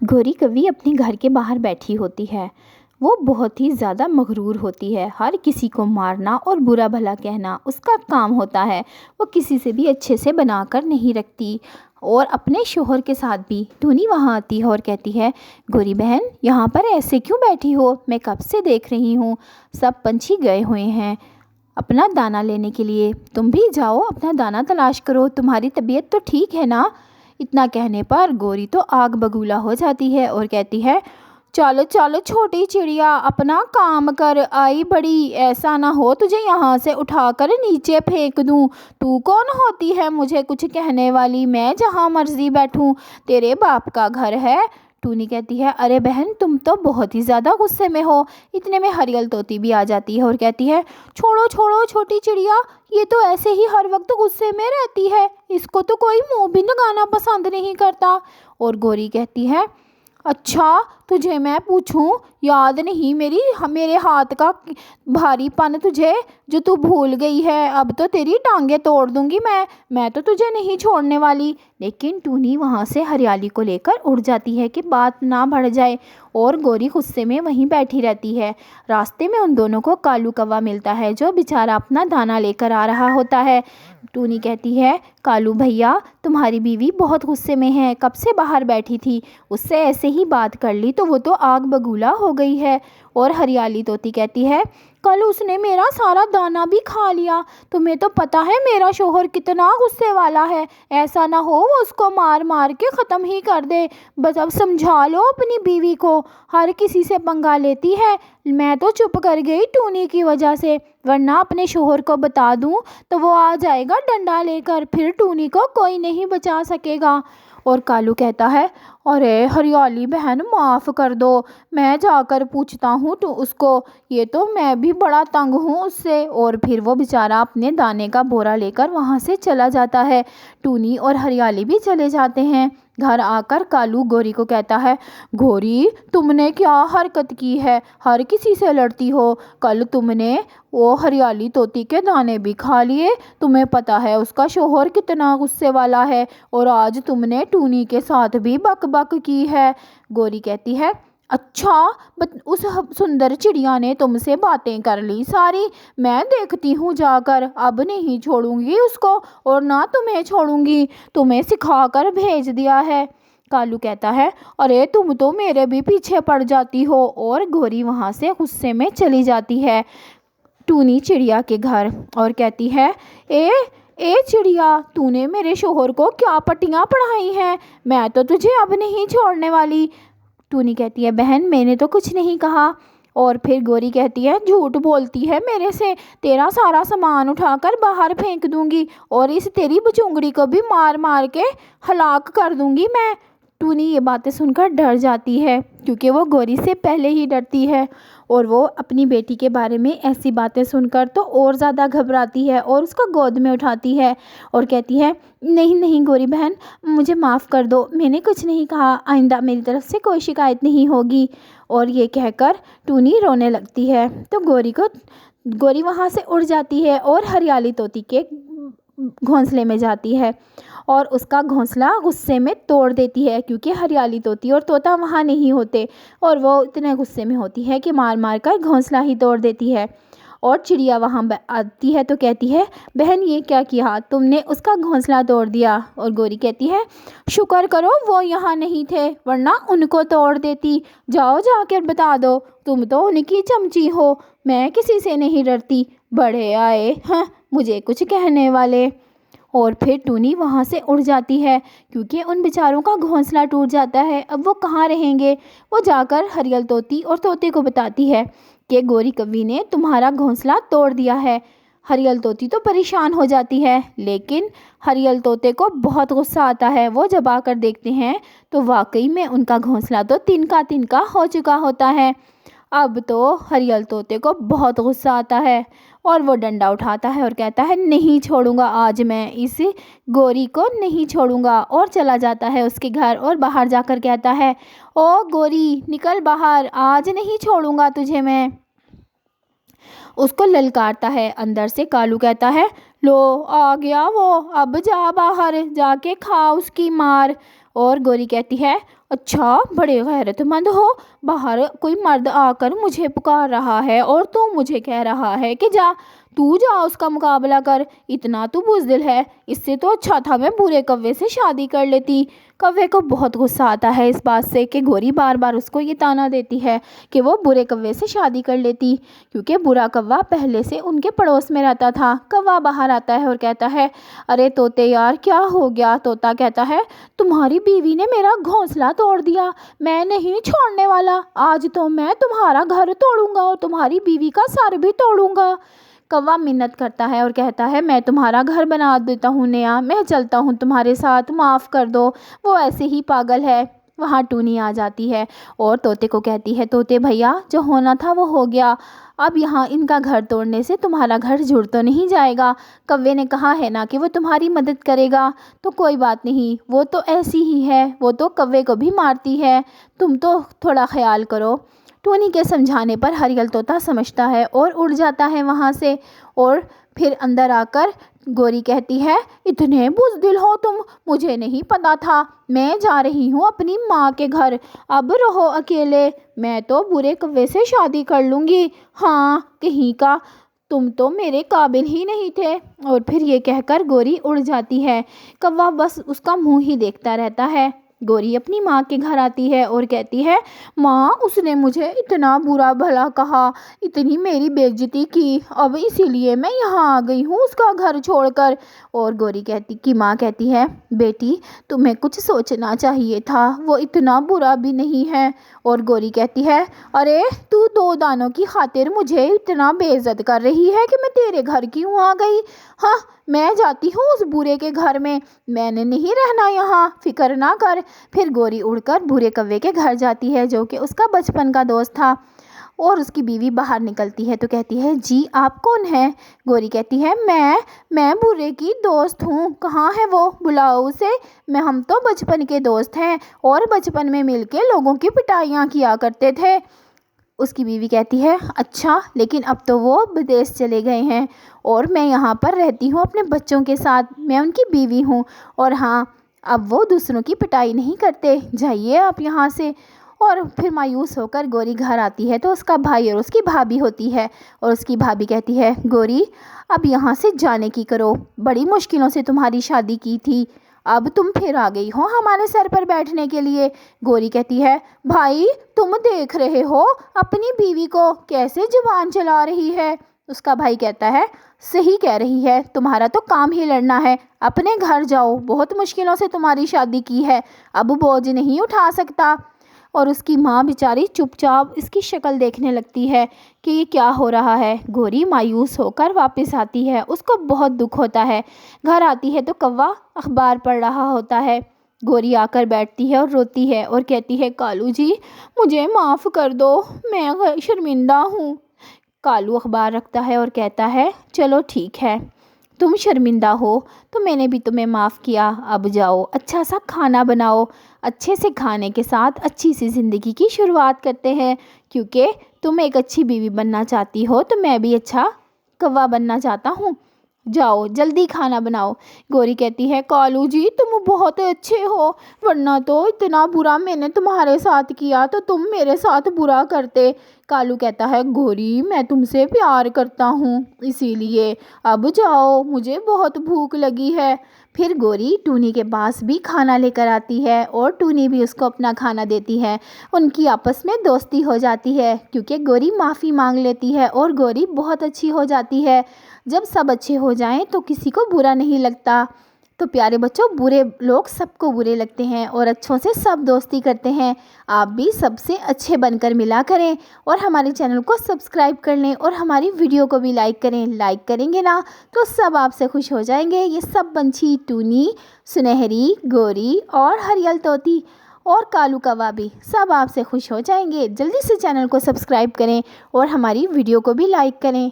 گوری کبھی اپنے گھر کے باہر بیٹھی ہوتی ہے۔ وہ بہت ہی زیادہ مغرور ہوتی ہے۔ ہر کسی کو مارنا اور برا بھلا کہنا اس کا کام ہوتا ہے۔ وہ کسی سے بھی اچھے سے بنا کر نہیں رکھتی، اور اپنے شوہر کے ساتھ بھی۔ ٹونی وہاں آتی ہے اور کہتی ہے، گوری بہن یہاں پر ایسے کیوں بیٹھی ہو؟ میں کب سے دیکھ رہی ہوں، سب پنچھی گئے ہوئے ہیں اپنا دانہ لینے کے لیے، تم بھی جاؤ اپنا دانہ تلاش کرو، تمہاری طبیعت تو ٹھیک ہے نا؟ اتنا کہنے پر گوری تو آگ بگولا ہو جاتی ہے اور کہتی ہے، چلو چلو چھوٹی چڑیا اپنا کام کر، آئی بڑی، ایسا نہ ہو تجھے یہاں سے اٹھا کر نیچے پھینک دوں۔ تو کون ہوتی ہے مجھے کچھ کہنے والی؟ میں جہاں مرضی بیٹھوں، تیرے باپ کا گھر ہے۔ ٹونی کہتی ہے، ارے بہن تم تو بہت ہی زیادہ غصے میں ہو۔ اتنے میں ہریل طوطی بھی آ جاتی ہے اور کہتی ہے، چھوڑو چھوڑو چھوٹی چڑیا، یہ تو ایسے ہی ہر وقت غصے میں رہتی ہے، اس کو تو کوئی منہ بھی لگانا پسند نہیں کرتا۔ اور گوری کہتی ہے، اچھا تجھے میں پوچھوں، یاد نہیں میرے ہاتھ کا بھاری پن تجھے، جو تو بھول گئی ہے؟ اب تو تیری ٹانگیں توڑ دوں گی میں تو تجھے نہیں چھوڑنے والی۔ لیکن ٹونی وہاں سے ہریالی کو لے کر اڑ جاتی ہے کہ بات نہ بڑھ جائے، اور گوری غصے میں وہیں بیٹھی رہتی ہے۔ راستے میں ان دونوں کو کالو کوا ملتا ہے، جو بیچارہ اپنا دانہ لے کر آ رہا ہوتا ہے۔ ٹونی کہتی ہے، کالو بھیا تمہاری بیوی بہت غصے میں ہے، کب سے باہر بیٹھی تھی، اس سے ایسے ہی بات کر لی تو وہ تو آگ بگولا ہو گئی ہے۔ اور ہریالی طوطی کہتی ہے، کل اس نے میرا سارا دانہ بھی کھا لیا، تمہیں تو پتہ ہے میرا شوہر کتنا غصے والا ہے، ایسا نہ ہو وہ اس کو مار مار کے ختم ہی کر دے۔ بس اب سمجھا لو اپنی بیوی کو، ہر کسی سے پنگا لیتی ہے۔ میں تو چپ کر گئی ٹونی کی وجہ سے، ورنہ اپنے شوہر کو بتا دوں تو وہ آ جائے گا ڈنڈا لے کر، پھر ٹونی کو کوئی نہیں بچا سکے گا۔ اور کالو کہتا ہے، ارے ہریالی بہن معاف کر دو، میں جا کر پوچھتا ہوں تو اس کو، یہ تو میں بھی بڑا تنگ ہوں اس سے۔ اور پھر وہ بیچارہ اپنے دانے کا بورا لے کر وہاں سے چلا جاتا ہے۔ ٹونی اور ہریالی بھی چلے جاتے ہیں۔ گھر آ کر کالو گوری کو کہتا ہے، گوری تم نے کیا حرکت کی ہے، ہر کسی سے لڑتی ہو، کل تم نے وہ ہریالی طوطی کے دانے بھی کھا لیے، تمہیں پتہ ہے اس کا شوہر کتنا غصے والا ہے، اور آج تم نے ٹونی کے ساتھ بھی بک بک کی ہے۔ گوری کہتی ہے، اچھا اس سندر چڑیا نے تم سے باتیں کر لی ساری، میں دیکھتی ہوں جا کر، اب نہیں چھوڑوں گی اس کو، اور نہ تمہیں چھوڑوں گی، تمہیں سکھا کر بھیج دیا ہے۔ کالو کہتا ہے، ارے تم تو میرے بھی پیچھے پڑ جاتی ہو، اور گوری وہاں سے غصے میں چلی جاتی ہے ٹونی چڑیا کے گھر، اور کہتی ہے، اے چڑیا، تو نے میرے شوہر کو کیا پٹیاں پڑھائی ہیں، میں تو تجھے اب نہیں چھوڑنے والی۔ ٹونی کہتی ہے، بہن میں نے تو کچھ نہیں کہا۔ اور پھر گوری کہتی ہے، جھوٹ بولتی ہے میرے سے، تیرا سارا سامان اٹھا کر باہر پھینک دوں گی، اور اس تیری بچونگڑی کو بھی مار مار کے ہلاک کر دوں گی میں۔ ٹونی یہ باتیں سن کر ڈر جاتی ہے، کیونکہ وہ گوری سے پہلے ہی ڈرتی ہے، اور وہ اپنی بیٹی کے بارے میں ایسی باتیں سن کر تو اور زیادہ گھبراتی ہے، اور اس کو گود میں اٹھاتی ہے اور کہتی ہے، نہیں نہیں گوری بہن مجھے معاف کر دو، میں نے کچھ نہیں کہا، آئندہ میری طرف سے کوئی شکایت نہیں ہوگی۔ اور یہ کہہ کر ٹونی رونے لگتی ہے، تو گوری وہاں سے اڑ جاتی ہے اور ہریالی طوطی کے گھونسلے میں جاتی ہے، اور اس کا گھونسلہ غصے میں توڑ دیتی ہے، کیونکہ ہریالی طوطی اور طوطا وہاں نہیں ہوتے، اور وہ اتنے غصے میں ہوتی ہے کہ مار مار کر گھونسلہ ہی توڑ دیتی ہے۔ اور چڑیا وہاں آتی ہے تو کہتی ہے، بہن یہ کیا کیا تم نے، اس کا گھونسلہ توڑ دیا۔ اور گوری کہتی ہے، شکر کرو وہ یہاں نہیں تھے، ورنہ ان کو توڑ دیتی، جاؤ جا کر بتا دو، تم تو ان کی چمچی ہو، میں کسی سے نہیں ڈرتی، بڑے آئے ہاں مجھے کچھ کہنے والے۔ اور پھر ٹونی وہاں سے اڑ جاتی ہے، کیونکہ ان بیچاروں کا گھونسلہ ٹوٹ جاتا ہے، اب وہ کہاں رہیں گے۔ وہ جا کر ہریال طوطی اور طوطے کو بتاتی ہے کہ گوری کوی نے تمہارا گھونسلہ توڑ دیا ہے۔ ہریال طوطی تو پریشان ہو جاتی ہے، لیکن ہریال طوطے کو بہت غصہ آتا ہے، وہ جب آ کر دیکھتے ہیں تو واقعی میں ان کا گھونسلہ تو تنکا ہو چکا ہوتا ہے۔ اب تو ہریال طوطے کو بہت غصہ آتا ہے، اور وہ ڈنڈا اٹھاتا ہے اور کہتا ہے، نہیں چھوڑوں گا آج میں اس گوری کو، نہیں چھوڑوں گا، اور چلا جاتا ہے اس کے گھر، اور باہر جا کر کہتا ہے، او گوری نکل باہر، آج نہیں چھوڑوں گا تجھے میں۔ اس کو للکارتا ہے، اندر سے کالو کہتا ہے، لو آ گیا وہ، اب جا باہر جا کے کھا اس کی مار۔ اور گوری کہتی ہے، اچھا بڑے غیرت مند ہو، باہر کوئی مرد آ کر مجھے پکار رہا ہے اور تو مجھے کہہ رہا ہے کہ تو جا اس کا مقابلہ کر، اتنا تو بزدل ہے، اس سے تو اچھا تھا میں برے کوے سے شادی کر لیتی۔ کوے کو بہت غصہ آتا ہے اس بات سے کہ گوری بار بار اس کو یہ طعنہ دیتی ہے کہ وہ برے کوے سے شادی کر لیتی، کیونکہ برا کوا پہلے سے ان کے پڑوس میں رہتا تھا۔ کوا باہر آتا ہے اور کہتا ہے، ارے طوطے یار کیا ہو گیا؟ طوطا کہتا ہے، تمہاری بیوی نے میرا گھونسلہ توڑ دیا، میں نہیں چھوڑنے والا، آج تو میں تمہارا گھر توڑوں گا اور تمہاری بیوی کا سر بھی توڑوں گا۔ کوا منت کرتا ہے اور کہتا ہے، میں تمہارا گھر بنا دیتا ہوں نیا، میں چلتا ہوں تمہارے ساتھ، معاف کر دو، وہ ایسے ہی پاگل ہے۔ وہاں ٹونی آ جاتی ہے اور طوطے کو کہتی ہے، طوطے بھیا جو ہونا تھا وہ ہو گیا، اب یہاں ان کا گھر توڑنے سے تمہارا گھر جڑ تو نہیں جائے گا، کوے نے کہا ہے نا کہ وہ تمہاری مدد کرے گا، تو کوئی بات نہیں، وہ تو ایسی ہی ہے، وہ تو کوے کو بھی مارتی ہے، تم تو تھوڑا خیال کرو۔ ٹونی کے سمجھانے پر ہریل طوطا سمجھتا ہے اور اڑ جاتا ہے وہاں سے، اور پھر اندر آ کر گوری کہتی ہے، اتنے بزدل ہو تم، مجھے نہیں پتا تھا، میں جا رہی ہوں اپنی ماں کے گھر، اب رہو اکیلے، میں تو برے کوے سے شادی کر لوں گی، ہاں کہیں کا، تم تو میرے قابل ہی نہیں تھے۔ اور پھر یہ کہہ کر گوری اڑ جاتی ہے۔ کوا بس اس کا منہ ہی دیکھتا رہتا ہے۔ گوری اپنی ماں کے گھر آتی ہے اور کہتی ہے، ماں اس نے مجھے اتنا برا بھلا کہا، اتنی میری بے عزتی کی، اب اسی لیے میں یہاں آ گئی ہوں اس کا گھر چھوڑ کر۔ اور گوری کی ماں کہتی ہے، بیٹی تمہیں کچھ سوچنا چاہیے تھا، وہ اتنا برا بھی نہیں ہے۔ اور گوری کہتی ہے، ارے تو 2 دانوں کی خاطر مجھے اتنا بے عزت کر رہی ہے کہ میں تیرے گھر کیوں آ گئی؟ ہاں میں جاتی ہوں اس برے کے گھر میں نے نہیں رہنا یہاں، فکر نہ کر۔ پھر گوری اڑ کر برے کوے کے گھر جاتی ہے جو کہ اس کا بچپن کا دوست تھا، اور اس کی بیوی باہر نکلتی ہے تو کہتی ہے، جی آپ کون ہیں؟ گوری کہتی ہے، میں برے کی دوست ہوں، کہاں ہے وہ؟ بلاؤ اسے، ہم تو بچپن کے دوست ہیں اور بچپن میں مل کے لوگوں کی پٹائیاں کیا کرتے تھے۔ اس کی بیوی کہتی ہے، اچھا لیکن اب تو وہ بدیس چلے گئے ہیں اور میں یہاں پر رہتی ہوں اپنے بچوں کے ساتھ، میں ان کی بیوی ہوں، اور ہاں اب وہ دوسروں کی پٹائی نہیں کرتے، جائیے آپ یہاں سے۔ اور پھر مایوس ہو کر گوری گھر آتی ہے تو اس کا بھائی اور اس کی بھابھی ہوتی ہے، اور اس کی بھابھی کہتی ہے، گوری اب یہاں سے جانے کی کرو، بڑی مشکلوں سے تمہاری شادی کی تھی، اب تم پھر آ گئی ہو ہمارے سر پر بیٹھنے کے لیے۔ گوری کہتی ہے، بھائی تم دیکھ رہے ہو اپنی بیوی کو کیسے زبان چلا رہی ہے؟ اس کا بھائی کہتا ہے، صحیح کہہ رہی ہے، تمہارا تو کام ہی لڑنا ہے، اپنے گھر جاؤ، بہت مشکلوں سے تمہاری شادی کی ہے، اب بوجھ نہیں اٹھا سکتا۔ اور اس کی ماں بیچاری چپ چاپ اس کی شکل دیکھنے لگتی ہے کہ یہ کیا ہو رہا ہے۔ گوری مایوس ہو کر واپس آتی ہے، اس کو بہت دکھ ہوتا ہے۔ گھر آتی ہے تو کوا اخبار پڑھ رہا ہوتا ہے۔ گوری آ کر بیٹھتی ہے اور روتی ہے اور کہتی ہے، کالو جی مجھے معاف کر دو، میں شرمندہ ہوں۔ کالو اخبار رکھتا ہے اور کہتا ہے، چلو ٹھیک ہے، تم شرمندہ ہو تو میں نے بھی تمہیں معاف کیا، اب جاؤ اچھا سا کھانا بناؤ، اچھے سے کھانے کے ساتھ اچھی سی زندگی کی شروعات کرتے ہیں، کیونکہ تم ایک اچھی بیوی بننا چاہتی ہو تو میں بھی اچھا کوا بننا چاہتا ہوں، جاؤ جلدی کھانا بناؤ۔ گوری کہتی ہے، کالو جی تم بہت اچھے ہو، ورنہ تو اتنا برا میں نے تمہارے ساتھ کیا تو تم میرے ساتھ برا کرتے۔ کالو کہتا ہے، گوری میں تم سے پیار کرتا ہوں اسی لیے، اب جاؤ مجھے بہت بھوک لگی ہے۔ پھر گوری ٹونی کے پاس بھی کھانا لے کر آتی ہے اور ٹونی بھی اس کو اپنا کھانا دیتی ہے، ان کی آپس میں دوستی ہو جاتی ہے کیونکہ گوری معافی مانگ لیتی ہے اور گوری بہت اچھی ہو جاتی ہے۔ جب سب اچھے ہو جائیں تو کسی کو برا نہیں لگتا۔ تو پیارے بچوں، برے لوگ سب کو برے لگتے ہیں اور اچھوں سے سب دوستی کرتے ہیں۔ آپ بھی سب سے اچھے بن کر ملا کریں اور ہمارے چینل کو سبسکرائب کر لیں اور ہماری ویڈیو کو بھی لائک کریں۔ لائک کریں گے نا تو سب آپ سے خوش ہو جائیں گے۔ یہ سب پنچھی، ٹونی، سنہری، گوری اور ہریل طوطی اور کالو کوا بھی سب آپ سے خوش ہو جائیں گے۔ جلدی سے چینل کو سبسکرائب کریں اور ہماری ویڈیو کو بھی لائک کریں۔